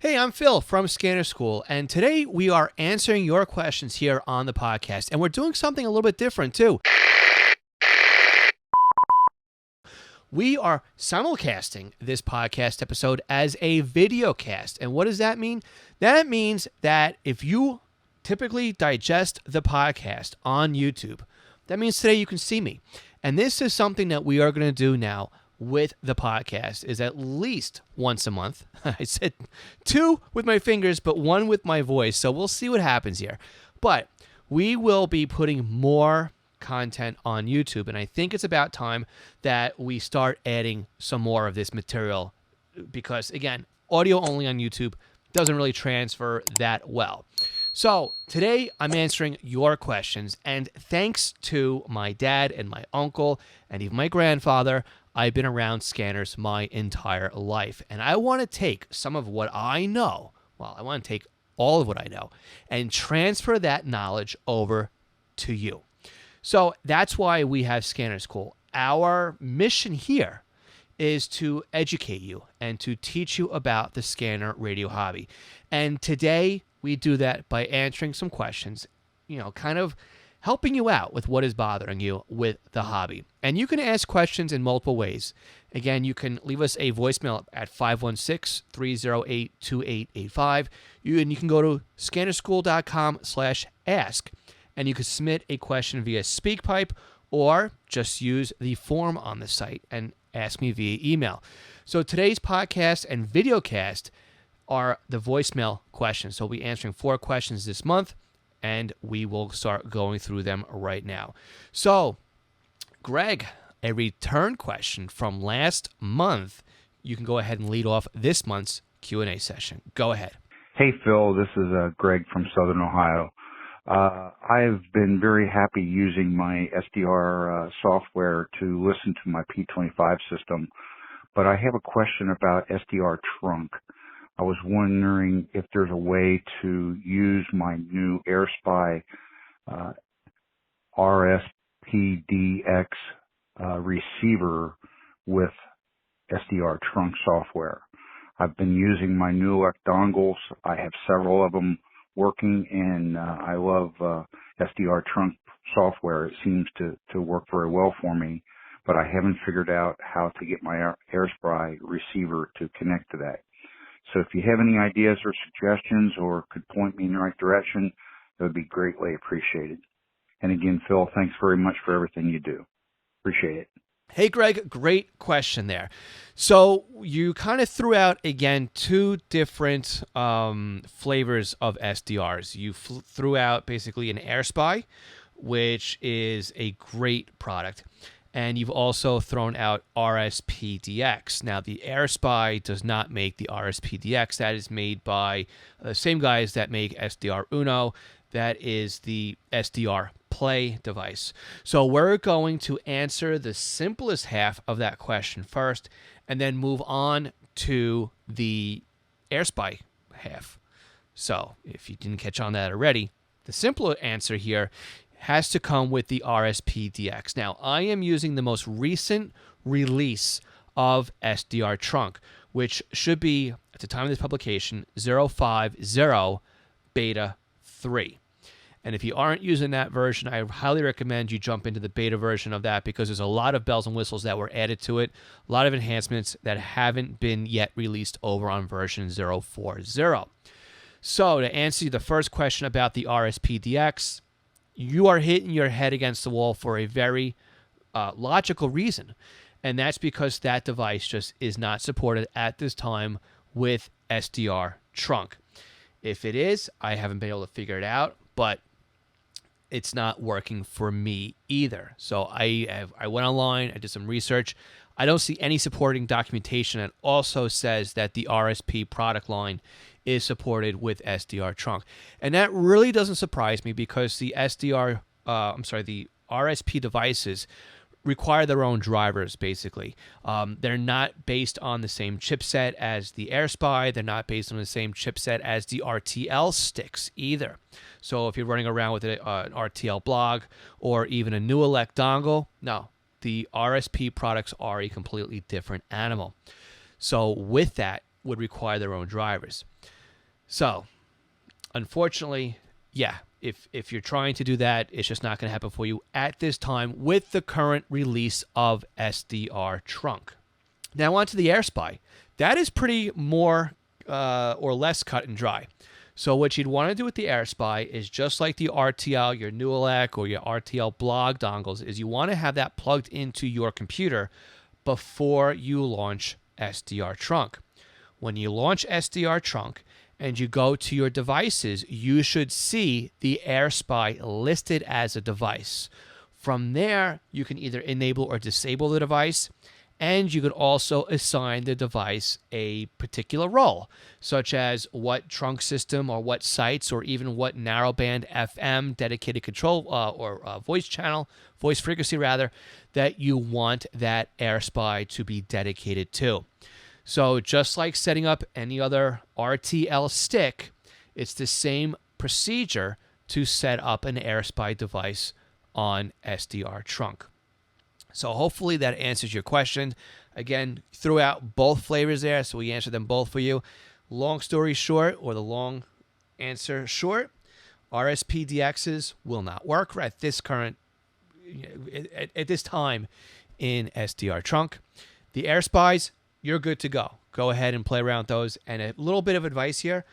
Hey, I'm Phil from Scanner School, and today we are answering your questions here on the podcast, and we're doing something a little bit different too. We are simulcasting this podcast episode as a video cast, and what does that mean? That means that if you typically digest the podcast on YouTube, that means today you can see me. And this is something that we are going to do now with the podcast, is at least once a month. I said 2 with my fingers, but 1 with my voice. So we'll see what happens here. But we will be putting more content on YouTube, and I think it's about time that we start adding some more of this material because, again, audio only on YouTube doesn't really transfer that well. So today I'm answering your questions, and thanks to my dad and my uncle and even my grandfather, I've been around scanners my entire life, and I want to take some of what I know, I want to take all of what I know and transfer that knowledge over to you. So that's why we have Scanner School. Our mission here is to educate you and to teach you about the scanner radio hobby. And today we do that by answering some questions, kind of helping you out with what is bothering you with the hobby. And you can ask questions in multiple ways. Again, you can leave us a voicemail at 516-308-2885. And you can go to scannerschool.com/ask, and you can submit a question via SpeakPipe or just use the form on the site and ask me via email. So today's podcast and videocast are the voicemail questions. So we'll be answering 4 questions this month, and we will start going through them right now. So, Greg, a return question from last month. You can go ahead and lead off this month's Q&A session. Go ahead. Hey, Phil. This is Greg from Southern Ohio. I've been very happy using my SDR software to listen to my P25 system, but I have a question about SDR Trunk. I was wondering if there's a way to use my new AirSpy RSPDX receiver with SDR Trunk software. I've been using my new dongles. I have several of them working, and I love SDR Trunk software. It seems to work very well for me, but I haven't figured out how to get my AirSpy receiver to connect to that. So if you have any ideas or suggestions or could point me in the right direction, that would be greatly appreciated. And again, Phil, thanks very much for everything you do. Appreciate it. Hey, Greg, great question there. So you kind of threw out, again, 2 different flavors of SDRs. You threw out basically an AirSpy, which is a great product. And you've also thrown out RSPDX. Now, the AirSpy does not make the RSPDX. That is made by the same guys that make SDR Uno. That is the SDR Play device. So we're going to answer the simplest half of that question first, and then move on to the AirSpy half. So if you didn't catch on that already, the simpler answer here has to come with the RSPDX. Now, I am using the most recent release of SDR Trunk, which should be, at the time of this publication, 050 Beta 3. And if you aren't using that version, I highly recommend you jump into the beta version of that, because there's a lot of bells and whistles that were added to it, a lot of enhancements that haven't been yet released over on version 040. So to answer the first question about the RSPDX, you are hitting your head against the wall for a very logical reason, and that's because that device just is not supported at this time with SDR Trunk. If it is, I haven't been able to figure it out, but it's not working for me either. So I went online, I did some research. I don't see any supporting documentation that also says that the RSP product line is supported with SDR Trunk. And that really doesn't surprise me, because the the RSP devices require their own drivers, basically. They're not based on the same chipset as the AirSpy. They're not based on the same chipset as the RTL sticks either. So if you're running around with an RTL blog or even a New Elect dongle, no, the RSP products are a completely different animal. So with that, would require their own drivers. So, unfortunately, yeah, if you're trying to do that, it's just not going to happen for you at this time with the current release of SDR Trunk. Now on to the AirSpy. That is pretty more or less cut and dry. So what you'd want to do with the AirSpy is just like the RTL, your Newelec or your RTL blog dongles, is you want to have that plugged into your computer before you launch SDR Trunk. When you launch SDR Trunk and you go to your devices, you should see the AirSpy listed as a device. From there, you can either enable or disable the device, and you could also assign the device a particular role, such as what trunk system or what sites or even what narrowband FM dedicated control or voice channel, voice frequency rather, that you want that AirSpy to be dedicated to. So just like setting up any other RTL stick, it's the same procedure to set up an AirSpy device on SDR Trunk. So hopefully that answers your question. Again, threw out both flavors there, so we answered them both for you. Long story short, or the long answer short, RSPDXs will not work at this current, at this time in SDR Trunk. The AirSpys, you're good to go. Go ahead and play around with those. And a little bit of advice here,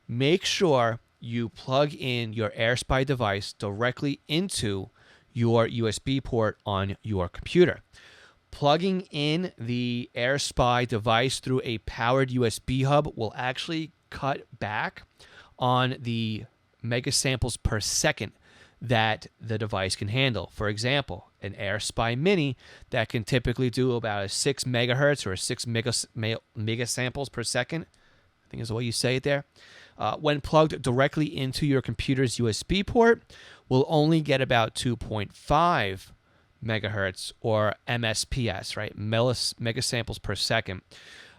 make sure you plug in your AirSpy device directly into your USB port on your computer. Plugging in the AirSpy device through a powered USB hub will actually cut back on the megasamples per second that the device can handle. For example, an AirSpy Mini that can typically do about a 6 megahertz or 6 megasamples per second, I think is the way you say it there, when plugged directly into your computer's USB port, will only get about 2.5 megahertz or MSPS, right? Megasamples per second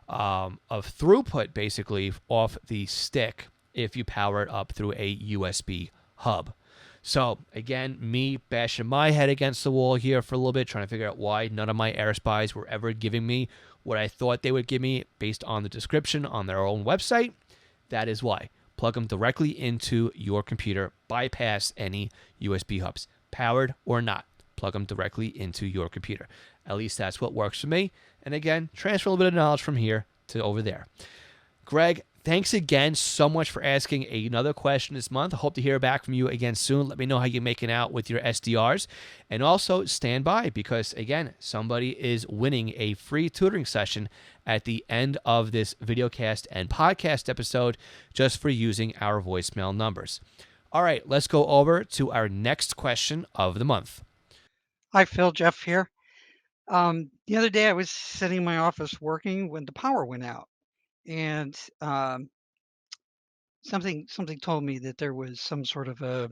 of throughput basically off the stick if you power it up through a USB hub. So again, me bashing my head against the wall here for a little bit, trying to figure out why none of my AirSpys were ever giving me what I thought they would give me based on the description on their own website. That is why. Plug them directly into your computer. Bypass any USB hubs, powered or not. Plug them directly into your computer. At least that's what works for me. And again, transfer a little bit of knowledge from here to over there. Greg, thanks again so much for asking another question this month. I hope to hear back from you again soon. Let me know how you're making out with your SDRs. And also stand by because, again, somebody is winning a free tutoring session at the end of this videocast and podcast episode just for using our voicemail numbers. All right, let's go over to our next question of the month. Hi, Phil. Jeff here. The other day I was sitting in my office working when the power went out. And something told me that there was some sort of a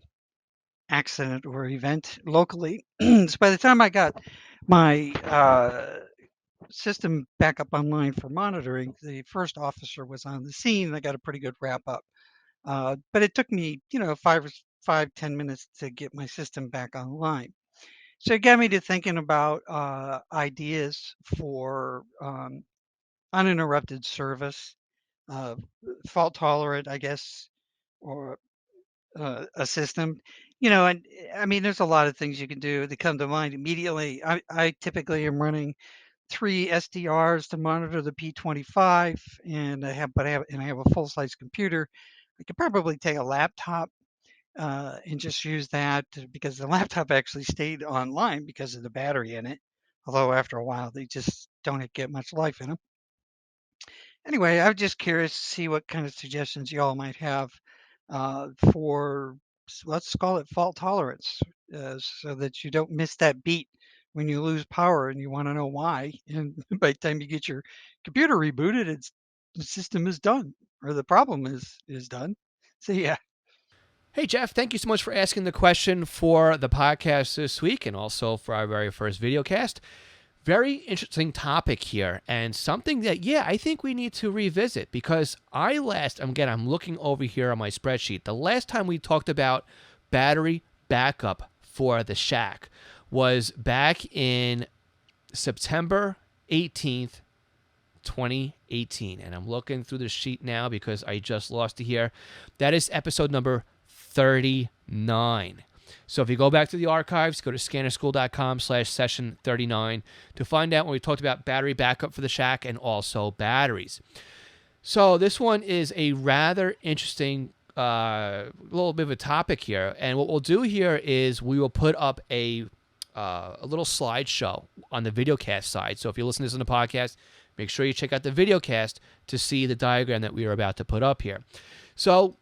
accident or event locally. So by the time I got my system back up online for monitoring, the first officer was on the scene. And I got a pretty good wrap up. But it took me, 10 minutes to get my system back online. So it got me to thinking about ideas for uninterrupted service, fault tolerant, I guess, or a system. And I mean, there's a lot of things you can do that come to mind immediately. I typically am running 3 SDRs to monitor the P25, and I have a full size computer. I could probably take a laptop and just use that because the laptop actually stayed online because of the battery in it. Although after a while, they just don't get much life in them. Anyway, I'm just curious to see what kind of suggestions y'all might have for, let's call it fault tolerance, so that you don't miss that beat when you lose power and you want to know why. And by the time you get your computer rebooted, the system is done or the problem is done. So yeah. Hey, Jeff, thank you so much for asking the question for the podcast this week and also for our very first video cast. Very interesting topic here and something that, I think we need to revisit because I'm looking over here on my spreadsheet. The last time we talked about battery backup for the Shack was back in September 18th, 2018. And I'm looking through the sheet now because I just lost it here. That is episode number 39. So if you go back to the archives, go to scannerschool.com/session39 to find out when we talked about battery backup for the shack and also batteries. So this one is a rather interesting little bit of a topic here. And what we'll do here is we will put up a little slideshow on the videocast side. So if you listen to this on the podcast, make sure you check out the videocast to see the diagram that we are about to put up here. So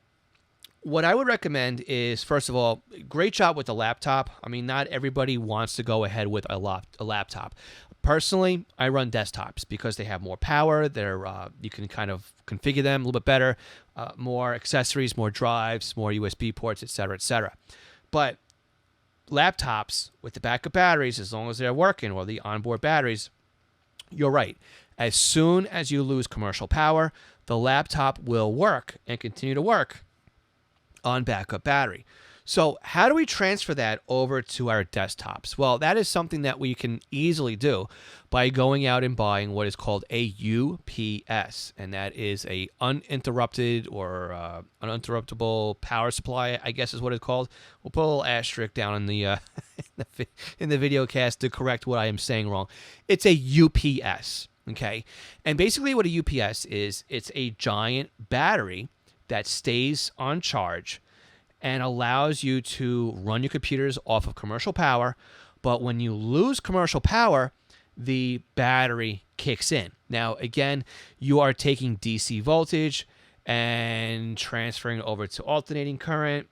what I would recommend is, first of all, great job with the laptop. I mean, not everybody wants to go ahead with a laptop. Personally, I run desktops because they have more power. You can kind of configure them a little bit better, more accessories, more drives, more USB ports, etc., etc. But laptops with the backup batteries, as long as they're working, or the onboard batteries, you're right. As soon as you lose commercial power, the laptop will work and continue to work on backup battery. So how do we transfer that over to our desktops? Well, that is something that we can easily do by going out and buying what is called a UPS, and that is a uninterrupted or uninterruptible power supply, I guess is what it's called. We'll put a little asterisk down in the in the video cast to correct what I am saying wrong. It's a UPS, okay? And basically what a UPS is, it's a giant battery that stays on charge and allows you to run your computers off of commercial power. But when you lose commercial power, the battery kicks in. Now, again, you are taking DC voltage and transferring it over to alternating current,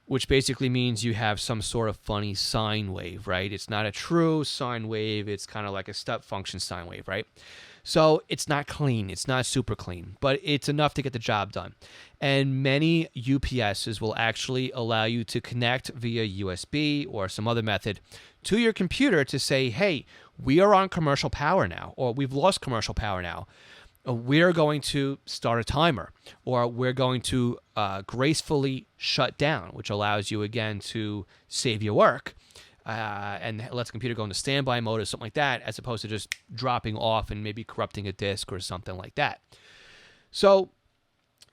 which basically means you have some sort of funny sine wave, right? It's not a true sine wave. It's kind of like a step function sine wave, right? So it's not clean. It's not super clean, but it's enough to get the job done. And many UPSs will actually allow you to connect via USB or some other method to your computer to say, hey, we are on commercial power now, or we've lost commercial power now. We're going to start a timer, or we're going to gracefully shut down, which allows you, again, to save your work. And lets the computer go into standby mode or something like that, as opposed to just dropping off and maybe corrupting a disk or something like that. So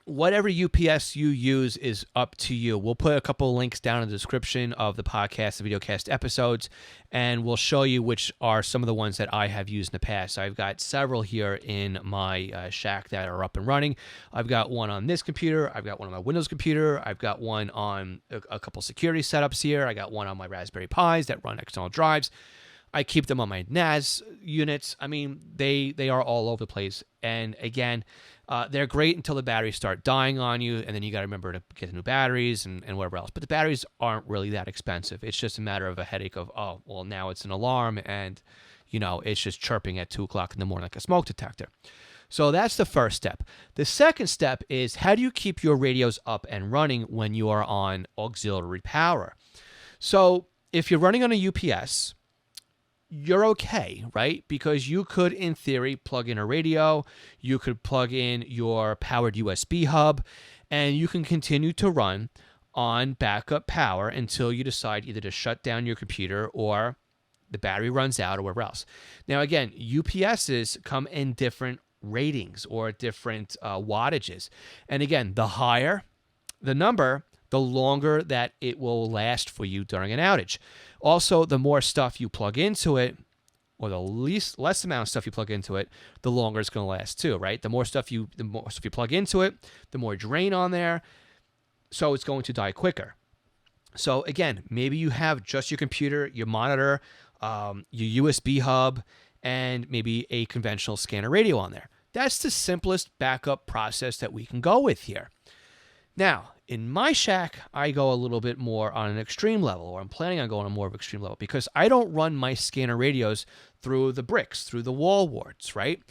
whatever UPS you use is up to you. We'll put a couple of links down in the description of the podcast, the videocast episodes, and we'll show you which are some of the ones that I have used in the past. I've got several here in my shack that are up and running. I've got one on this computer. I've got one on my Windows computer. I've got one on a couple security setups here. I got one on my Raspberry Pis that run external drives. I keep them on my NAS units. I mean, they are all over the place. And again, they're great until the batteries start dying on you, and then you got to remember to get new batteries and whatever else. But the batteries aren't really that expensive. It's just a matter of a headache of, oh, well, now it's an alarm, and, you know, it's just chirping at 2 o'clock in the morning like a smoke detector. So that's the first step. The second step is, how do you keep your radios up and running when you are on auxiliary power? So if you're running on a UPS, you're okay, right? Because you could, in theory, plug in a radio, you could plug in your powered USB hub, and you can continue to run on backup power until you decide either to shut down your computer or the battery runs out or whatever else. Now, again, UPSs come in different ratings or different wattages. And again, the higher the number, the longer that it will last for you during an outage. Also, the more stuff you plug into it, or the less amount of stuff you plug into it, the longer it's going to last too, right? The more stuff you plug into it, the more drain on there, so it's going to die quicker. So again, maybe you have just your computer, your monitor, your USB hub, and maybe a conventional scanner radio on there. That's the simplest backup process that we can go with here. Now, in my shack, I go a little bit more on an extreme level, or I'm planning on going on more of an extreme level, because I don't run my scanner radios through the bricks, through the wall warts, right?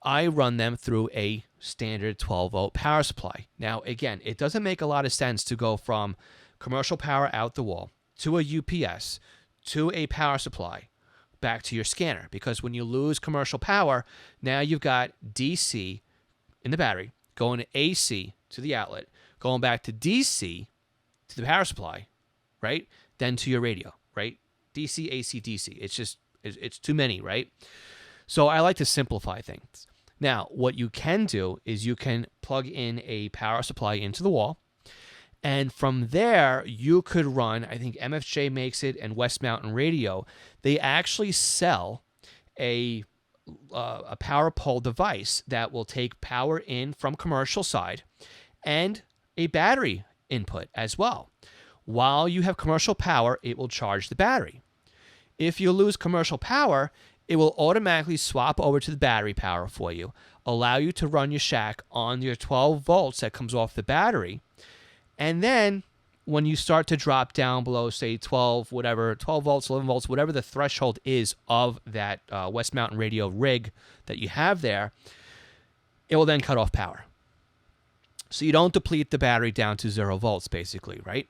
I run them through a standard 12-volt power supply. Now, again, it doesn't make a lot of sense to go from commercial power out the wall to a UPS to a power supply back to your scanner, because when you lose commercial power, now you've got DC in the battery going to AC to the outlet, going back to DC to the power supply, right? Then to your radio, right? DC, AC, DC. It's too many, right? So I like to simplify things. Now, what you can do is you can plug in a power supply into the wall, and from there, you could run, I think MFJ makes it and West Mountain Radio, they actually sell a power pole device that will take power in from commercial side and a battery input as well. While you have commercial power, it will charge the battery. If you lose commercial power, it will automatically swap over to the battery power for you, allow you to run your shack on your 12 volts that comes off the battery. And then when you start to drop down below, say 12 volts, 11 volts, whatever the threshold is of that West Mountain Radio rig that you have there, it will then cut off power. So you don't deplete the battery down to 0 volts, basically, right?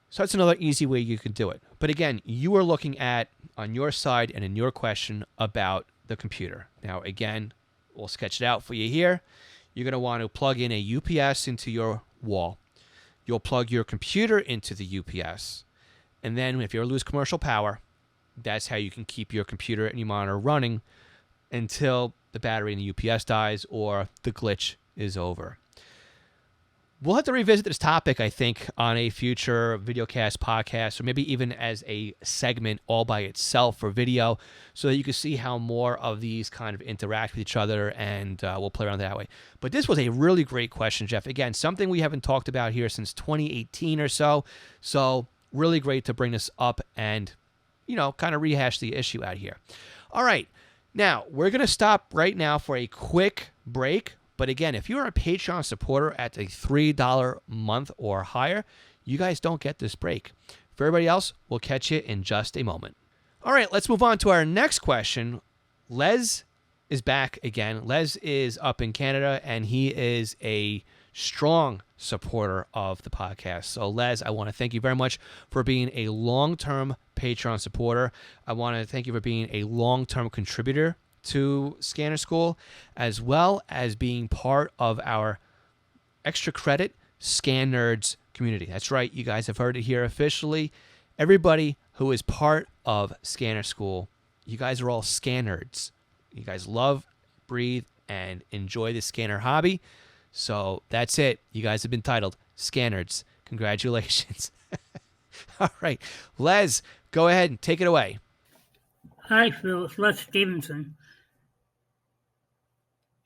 So that's another easy way you can do it. But again, you are looking at, on your side and in your question, about the computer. Now, again, we'll sketch it out for you here. You're going to want to plug in a UPS into your wall. You'll plug your computer into the UPS. And then if you ever lose commercial power, that's how you can keep your computer and your monitor running until the battery in the UPS dies or the glitch is over. We'll have to revisit this topic, I think, on a future videocast podcast, or maybe even as a segment all by itself for video, so that you can see how more of these kind of interact with each other, and we'll play around that way. But this was a really great question, Jeff. Again, something we haven't talked about here since 2018 or so. So really great to bring this up and, kind of rehash the issue out here. All right. Now, we're going to stop right now for a quick break. But again, if you're a Patreon supporter at a $3 a month or higher, you guys don't get this break. For everybody else, we'll catch you in just a moment. All right, let's move on to our next question. Les is back again. Les is up in Canada, and he is a strong supporter of the podcast. So, Les, I want to thank you very much for being a long-term Patreon supporter. I want to thank you for being a long-term contributor to Scanner School, as well as being part of our extra credit Scan Nerds community. That's right, you guys have heard it here officially. Everybody who is part of Scanner School, you guys are all Scan Nerds. You guys love, breathe, and enjoy the scanner hobby. So that's it. You guys have been titled Scan Nerds. Congratulations. All right, Les, go ahead and take it away. Hi, Phil. It's Les Stevenson.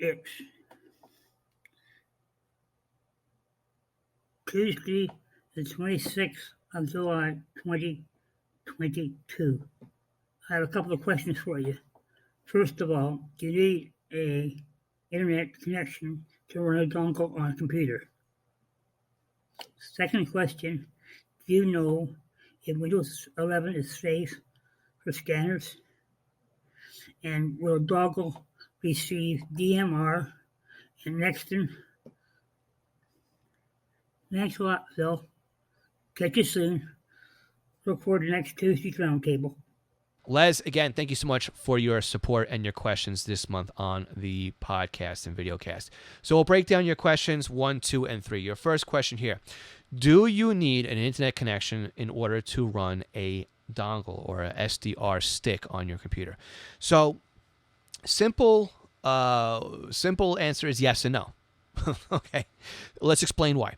It's Tuesday, the 26th of July, 2022. I have a couple of questions for you. First of all, do you need an internet connection to run a dongle on a computer? Second question, do you know if Windows 11 is safe for scanners? And will a dongle receive DMR and Nexton? Thanks a lot, Phil. Catch you soon. Look forward to next Tuesday's roundtable. Les, again, thank you so much for your support and your questions this month on the podcast and videocast. So we'll break down your questions 1, 2, and 3. Your first question here. Do you need an internet connection in order to run a dongle or a SDR stick on your computer? So simple answer is yes and no. Okay, let's explain why.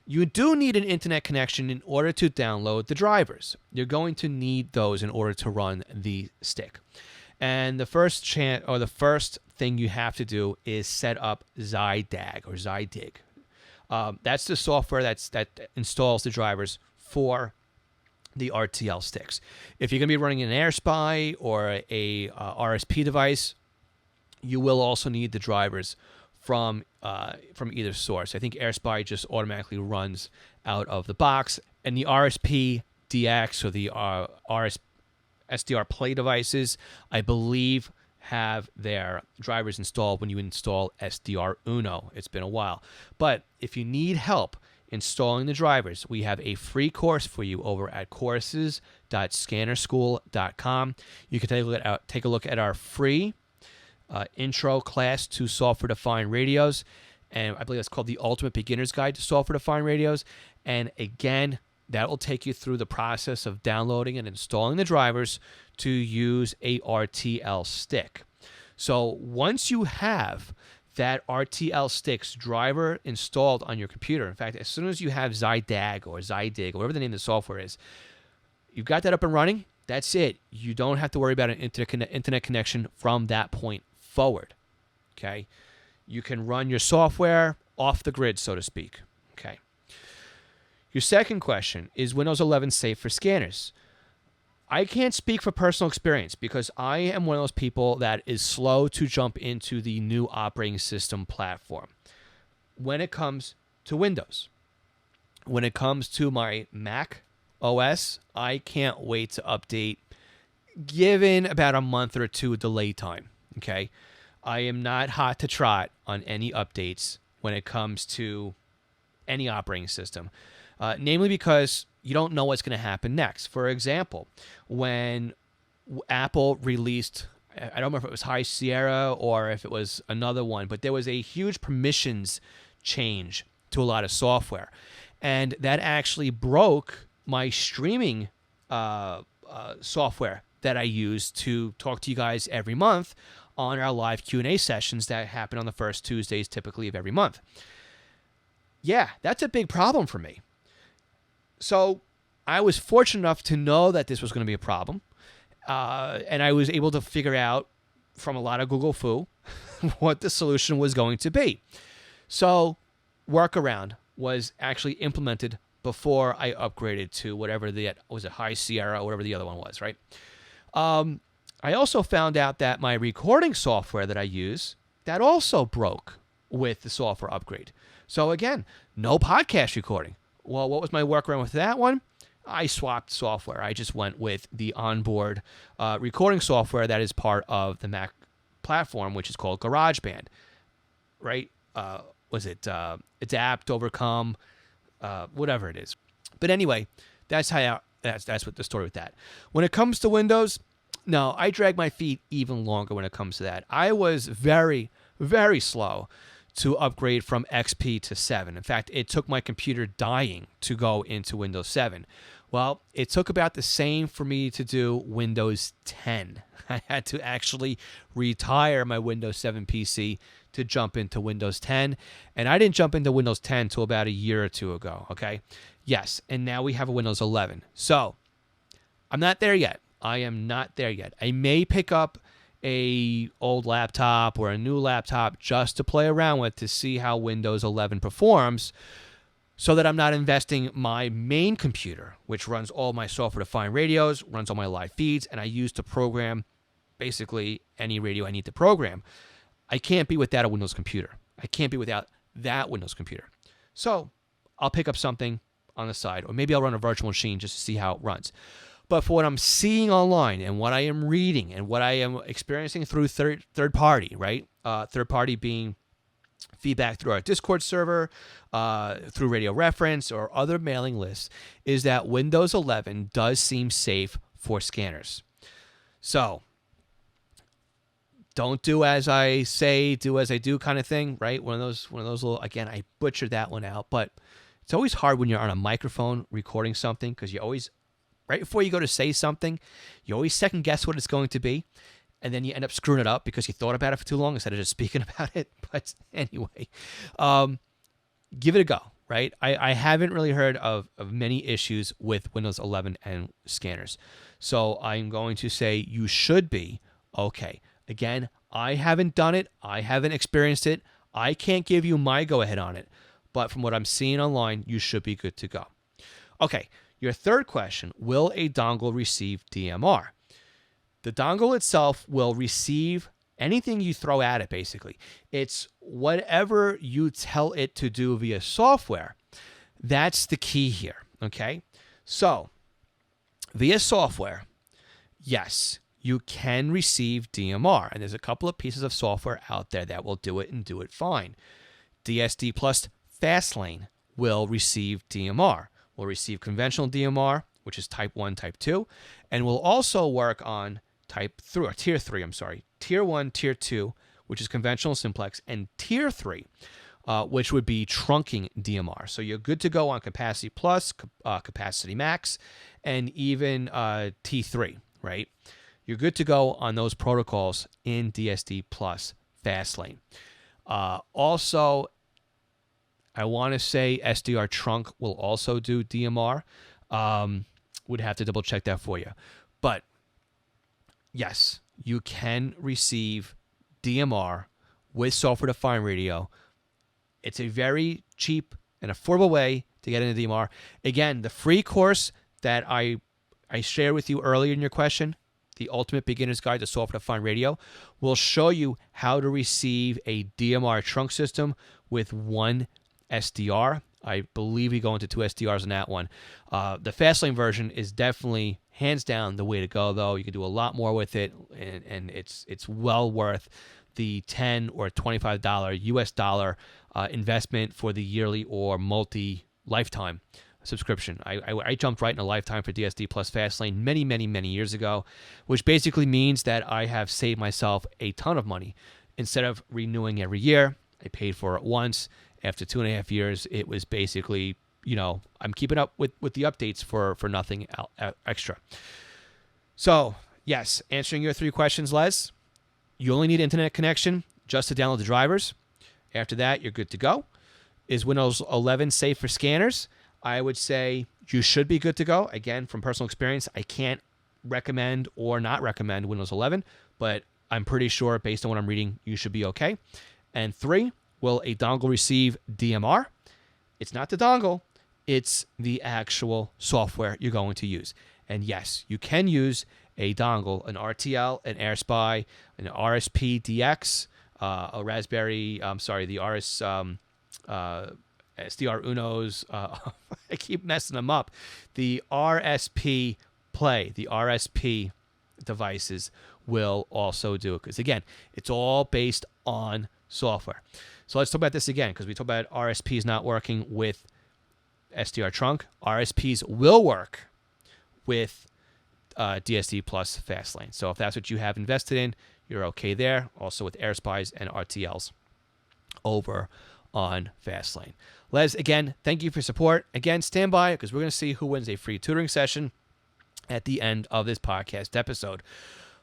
You do need an internet connection in order to download the drivers. You're going to need those in order to run the stick. And the first thing you have to do is set up Zydag or Zydig. That's the software that installs the drivers for the RTL sticks. If you're going to be running an AirSpy or a RSP device, you will also need the drivers from either source. I think AirSpy just automatically runs out of the box, and the RSP DX or the SDR Play devices, I believe, have their drivers installed when you install SDR Uno. It's been a while. But if you need help installing the drivers, we have a free course for you over at courses.scannerschool.com. You can take a look at our free intro class to software-defined radios, and I believe it's called the Ultimate Beginner's Guide to Software-Defined Radios. And again, that will take you through the process of downloading and installing the drivers to use a RTL stick. So once you have that RTL Sticks driver installed on your computer, in fact, as soon as you have Zydag or Zydig, or whatever the name of the software is, you've got that up and running, that's it. You don't have to worry about an internet connection from that point forward, okay? You can run your software off the grid, so to speak, okay? Your second question, is Windows 11 safe for scanners? I can't speak for personal experience because I am one of those people that is slow to jump into the new operating system platform when it comes to Windows. When it comes to my Mac OS, I can't wait to update given about a month or two delay time, okay? I am not hot to trot on any updates when it comes to any operating system, namely because you don't know what's going to happen next. For example, when Apple released, I don't remember if it was High Sierra or if it was another one, but there was a huge permissions change to a lot of software. And that actually broke my streaming software that I use to talk to you guys every month on our live Q&A sessions that happen on the first Tuesdays typically of every month. Yeah, that's a big problem for me. So I was fortunate enough to know that this was going to be a problem. And I was able to figure out from a lot of Google foo what the solution was going to be. So workaround was actually implemented before I upgraded to whatever was it High Sierra or whatever the other one was, right? I also found out that my recording software that I use, that also broke with the software upgrade. So again, no podcast recording. Well, what was my workaround with that one? I swapped software. I just went with the onboard recording software that is part of the Mac platform, which is called GarageBand, right? Was it Adapt, Overcome, whatever it is. But anyway, that's what the story with that. When it comes to Windows, no, I drag my feet even longer when it comes to that. I was very, very slow to upgrade from XP to 7. In fact, it took my computer dying to go into Windows 7. Well, it took about the same for me to do Windows 10. I had to actually retire my Windows 7 PC to jump into Windows 10. And I didn't jump into Windows 10 until about a year or two ago, okay? Yes, and now we have a Windows 11. So I'm not there yet. I am not there yet. I may pick up a old laptop or a new laptop just to play around with to see how Windows 11 performs so that I'm not investing my main computer, which runs all my software-defined radios, runs all my live feeds, and I use to program basically any radio I need to program. I can't be without a Windows computer. I can't be without that Windows computer. So I'll pick up something on the side, or maybe I'll run a virtual machine just to see how it runs. But for what I'm seeing online and what I am reading and what I am experiencing through third party, right? Third party being feedback through our Discord server, through Radio Reference or other mailing lists, is that Windows 11 does seem safe for scanners. So don't do as I say, do as I do kind of thing, right? One of those little, again, I butchered that one out, but it's always hard when you're on a microphone recording something because you always, right before you go to say something, you always second guess what it's going to be. And then you end up screwing it up because you thought about it for too long instead of just speaking about it. But anyway, give it a go, right? I haven't really heard of many issues with Windows 11 and scanners. So I'm going to say you should be okay. Again, I haven't done it. I haven't experienced it. I can't give you my go-ahead on it. But from what I'm seeing online, you should be good to go. Okay, your third question, will a dongle receive DMR? The dongle itself will receive anything you throw at it, basically. It's whatever you tell it to do via software. That's the key here, okay? So, via software, yes, you can receive DMR. And there's a couple of pieces of software out there that will do it and do it fine. DSD Plus Fastlane will receive DMR. Will receive conventional DMR, which is type 1, type 2, and will also work on tier 3, tier 1, tier 2, which is conventional simplex, and tier 3, which would be trunking DMR. So you're good to go on capacity plus, capacity max, and even T3, right? you're good to go on those protocols in DSD Plus Fastlane. Also, I want to say SDR Trunk will also do DMR. Would have to double check that for you. But yes, you can receive DMR with software-defined radio. It's a very cheap and affordable way to get into DMR. Again, the free course that I shared with you earlier in your question, the Ultimate Beginner's Guide to Software-Defined Radio, will show you how to receive a DMR trunk system with one SDR. I believe we go into 2 SDRs on that one. The Fastlane version is definitely, hands down, the way to go, though. You can do a lot more with it, and it's well worth the $10 or $25 US dollar investment for the yearly or multi-lifetime subscription. I jumped right in a lifetime for DSD Plus Fastlane many years ago, which basically means that I have saved myself a ton of money. Instead of renewing every year, I paid for it once. After 2.5 years, it was basically, I'm keeping up with the updates for nothing extra. So, yes, answering your 3 questions, Les, you only need internet connection just to download the drivers. After that, you're good to go. Is Windows 11 safe for scanners? I would say you should be good to go. Again, from personal experience, I can't recommend or not recommend Windows 11, but I'm pretty sure based on what I'm reading, you should be okay. And 3, will a dongle receive DMR? It's not the dongle. It's the actual software you're going to use. And yes, you can use a dongle, an RTL, an AirSpy, an RSP DX, a Raspberry, the SDR Unos. I keep messing them up. The RSP Play, the RSP devices will also do it. Because again, it's all based on software. So let's talk about this again, because we talked about RSPs not working with SDR Trunk. RSPs will work with DSD Plus Fastlane. So if that's what you have invested in, you're okay there. Also with AirSpies and RTLs over on Fastlane. Les, again, thank you for support. Again, stand by, because we're going to see who wins a free tutoring session at the end of this podcast episode.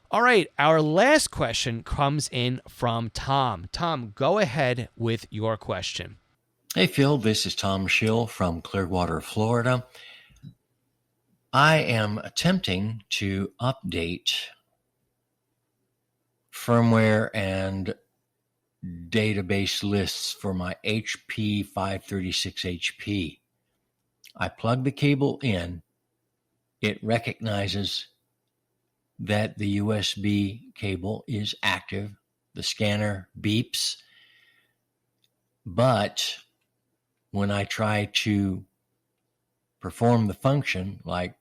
All right, our last question comes in from Tom. Tom, go ahead with your question. Hey, Phil, this is Tom Schill from Clearwater, Florida. I am attempting to update firmware and database lists for my HP 536HP. I plug the cable in. It recognizes that the USB cable is active. The scanner beeps. But when I try to perform the function, like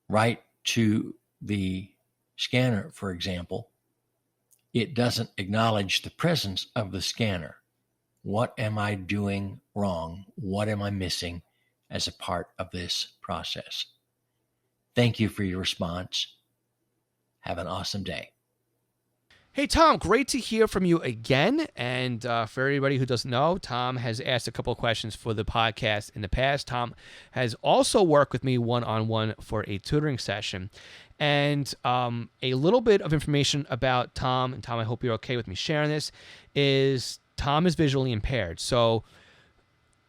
write to the scanner, for example, it doesn't acknowledge the presence of the scanner. What am I doing wrong? What am I missing as a part of this process? Thank you for your response. Have an awesome day. Hey, Tom, great to hear from you again. And for everybody who doesn't know, Tom has asked a couple of questions for the podcast in the past. Tom has also worked with me one-on-one for a tutoring session. And a little bit of information about Tom, and Tom, I hope you're okay with me sharing this, is Tom is visually impaired. So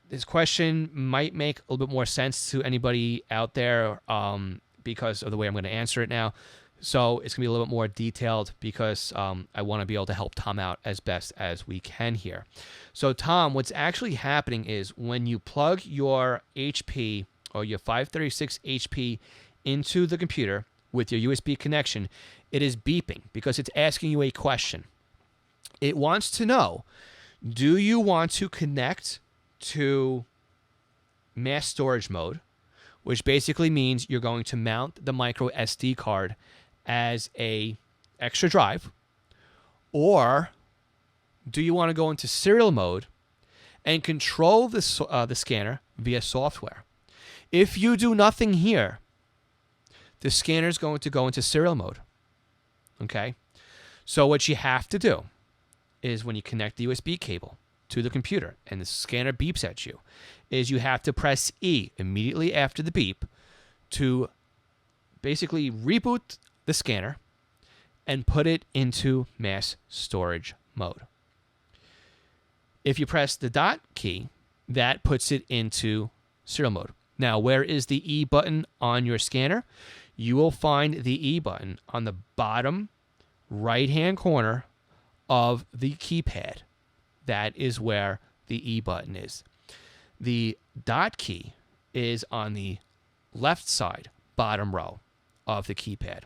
this question might make a little bit more sense to anybody out there because of the way I'm going to answer it now. So it's going to be a little bit more detailed because I want to be able to help Tom out as best as we can here. So Tom, what's actually happening is when you plug your HP or your 536 HP into the computer with your USB connection, it is beeping because it's asking you a question. It wants to know, do you want to connect to mass storage mode, which basically means you're going to mount the micro SD card as a extra drive, or do you want to go into serial mode and control the scanner via software? If you do nothing here, the scanner is going to go into serial mode. Okay? So what you have to do is when you connect the USB cable to the computer and the scanner beeps at you, is you have to press E immediately after the beep to basically reboot the scanner and put it into mass storage mode. If you press the dot key, that puts it into serial mode. Now, where is the E button on your scanner? You will find the E button on the bottom right-hand corner of the keypad. That is where the E button is. The dot key is on the left side, bottom row of the keypad.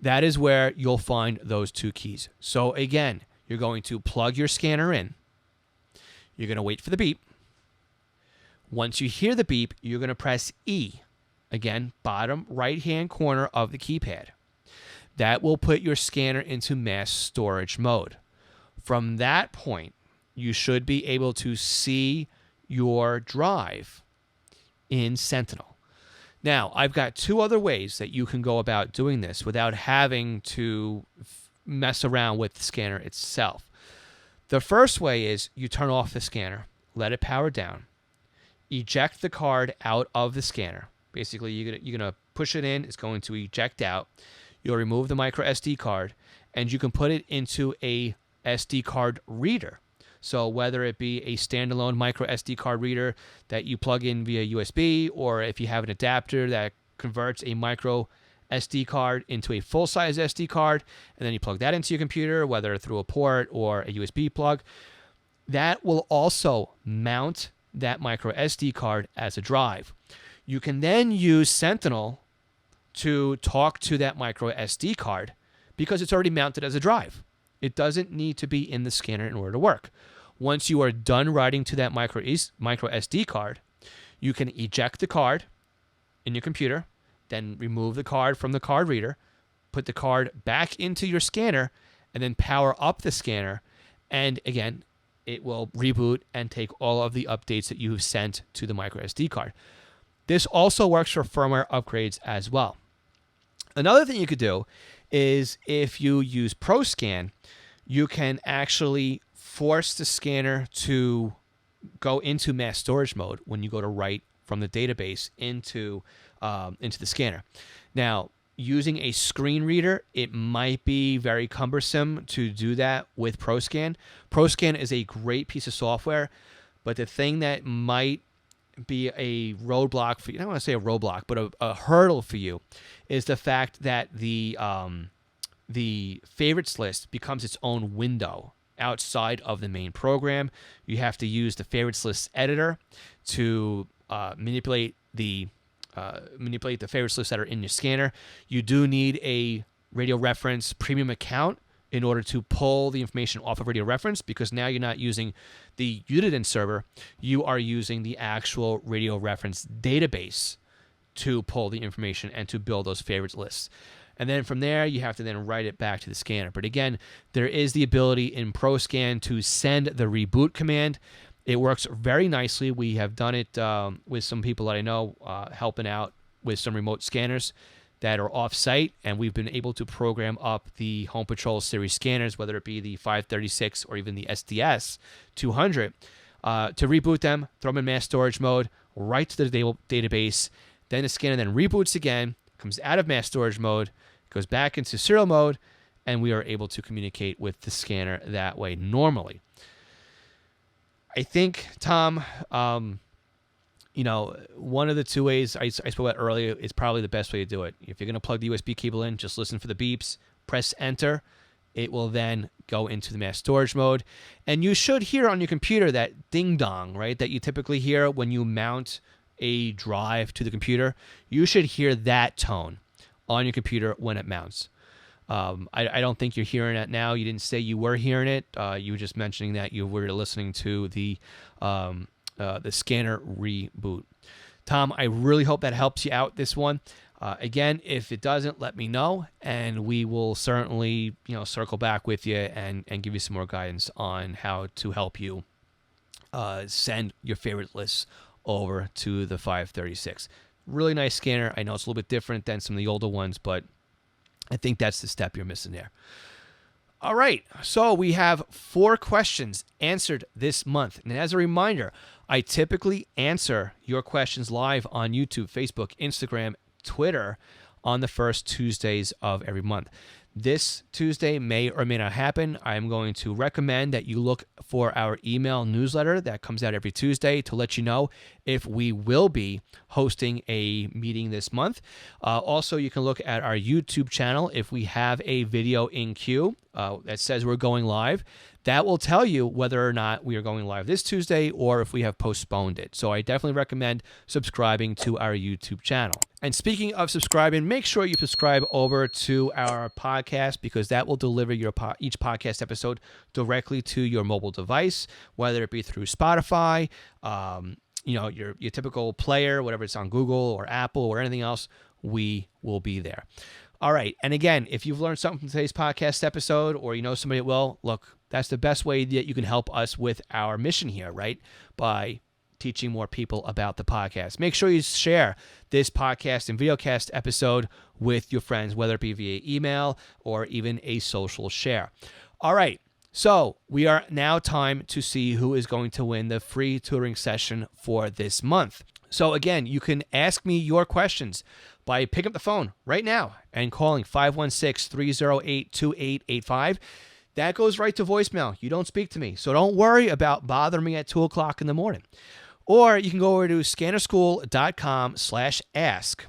That is where you'll find those two keys. So again, you're going to plug your scanner in. You're going to wait for the beep. Once you hear the beep, you're going to press E. Again, bottom right-hand corner of the keypad. That will put your scanner into mass storage mode. From that point, you should be able to see your drive in Sentinel. Now, I've got two other ways that you can go about doing this without having to mess around with the scanner itself. The first way is you turn off the scanner, let it power down, eject the card out of the scanner. Basically, you're going to push it in, it's going to eject out. You'll remove the micro SD card, and you can put it into a SD card reader. So whether it be a standalone micro SD card reader that you plug in via USB, or if you have an adapter that converts a micro SD card into a full-size SD card, and then you plug that into your computer, whether through a port or a USB plug, that will also mount that micro SD card as a drive. You can then use Sentinel to talk to that micro SD card because it's already mounted as a drive. It doesn't need to be in the scanner in order to work. Once you are done writing to that micro SD card, you can eject the card in your computer, then remove the card from the card reader, put the card back into your scanner, and then power up the scanner. And again, it will reboot and take all of the updates that you've sent to the micro SD card. This also works for firmware upgrades as well. Another thing you could do is if you use ProScan, you can actually force the scanner to go into mass storage mode when you go to write from the database into the scanner. Now, using a screen reader, it might be very cumbersome to do that with ProScan. ProScan is a great piece of software, but the thing that might be a roadblock for you, I don't want to say a roadblock, but a hurdle for you, is the fact that the favorites list becomes its own window outside of the main program. You have to use the favorites list editor to manipulate the favorites lists that are in your scanner. You do need a radio reference premium account in order to pull the information off of radio reference, because now you're not using the Uniden server, you are using the actual radio reference database to pull the information and to build those favorites lists. And then from there, you have to then write it back to the scanner. But again, there is the ability in ProScan to send the reboot command. It works very nicely. We have done it with some people that I know helping out with some remote scanners that are off-site, and we've been able to program up the Home Patrol series scanners, whether it be the 536 or even the SDS 200, to reboot them, throw them in mass storage mode, right to the database. Then the scanner then reboots again, comes out of mass storage mode, goes back into serial mode, and we are able to communicate with the scanner that way normally. I think, Tom, one of the two ways I spoke about earlier is probably the best way to do it. If you're going to plug the USB cable in, just listen for the beeps, press enter. It will then go into the mass storage mode. And you should hear on your computer that ding-dong, right, that you typically hear when you mount a drive to the computer. You should hear that tone on your computer when it mounts. I don't think you're hearing it now. You didn't say you were hearing it. You were just mentioning that you were listening to the scanner reboot. Tom, I really hope that helps you out this one. Again, if it doesn't, let me know, and we will certainly circle back with you and give you some more guidance on how to help you send your favorite lists over to the 536. Really nice scanner. I know it's a little bit different than some of the older ones, but I think that's the step you're missing there. All right, so we have 4 questions answered this month. And as a reminder, I typically answer your questions live on YouTube, Facebook, Instagram, Twitter on the first Tuesdays of every month. This Tuesday may or may not happen. I'm going to recommend that you look for our email newsletter that comes out every Tuesday to let you know if we will be hosting a meeting this month. Also, you can look at our YouTube channel if we have a video in queue that says we're going live. That will tell you whether or not we are going live this Tuesday or if we have postponed it. So I definitely recommend subscribing to our YouTube channel. And speaking of subscribing, make sure you subscribe over to our podcast, because that will deliver each podcast episode directly to your mobile device, whether it be through Spotify, your typical player, whatever it's on Google or Apple or anything else, we will be there. All right. And again, if you've learned something from today's podcast episode, or you know somebody that will, look, that's the best way that you can help us with our mission here, right? By teaching more people about the podcast. Make sure you share this podcast and videocast episode with your friends, whether it be via email or even a social share. All right. So we are now time to see who is going to win the free tutoring session for this month. So again, you can ask me your questions by picking up the phone right now and calling 516-308-2885. That goes right to voicemail. You don't speak to me, so don't worry about bothering me at 2 o'clock in the morning. Or you can go over to scannerschool.com/ask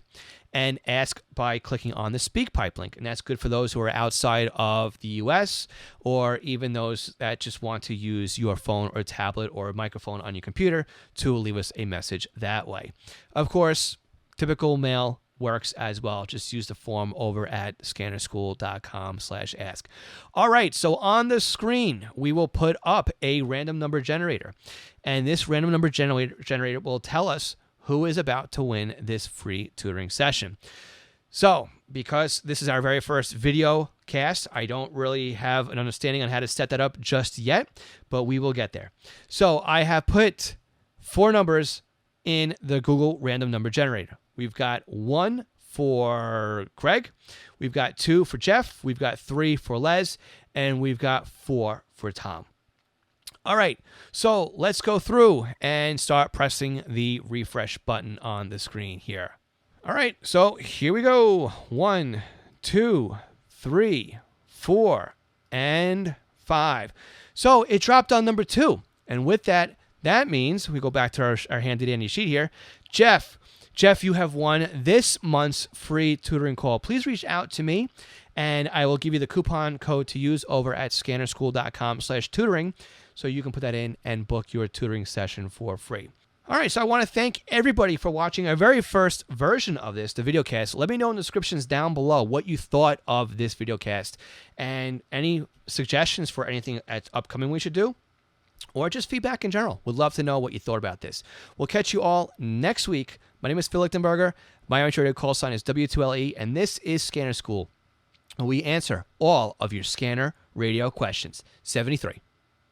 and ask by clicking on the SpeakPipe link. And that's good for those who are outside of the U.S. or even those that just want to use your phone or tablet or a microphone on your computer to leave us a message that way. Of course, typical mail works as well. Just use the form over at scannerschool.com/ask. All right, so on the screen, we will put up a random number generator. And this random number generator will tell us who is about to win this free tutoring session. So, because this is our very first video cast, I don't really have an understanding on how to set that up just yet, but we will get there. So, I have put 4 numbers in the Google random number generator. We've got 1 for Craig, we've got 2 for Jeff, we've got 3 for Les, and we've got 4 for Tom. All right, so let's go through and start pressing the refresh button on the screen here. All right, so here we go. 1, 2, 3, 4, and 5. So it dropped on number 2. And with that, that means we go back to our handy dandy sheet here. Jeff, you have won this month's free tutoring call. Please reach out to me, and I will give you the coupon code to use over at scannerschool.com/tutoring, so you can put that in and book your tutoring session for free. All right, so I want to thank everybody for watching our very first version of this, the videocast. Let me know in the descriptions down below what you thought of this videocast and any suggestions for anything that's upcoming we should do, or just feedback in general. Would love to know what you thought about this. We'll catch you all next week. My name is Phil Lichtenberger. My radio call sign is W2LE, and this is Scanner School. We answer all of your scanner radio questions. 73.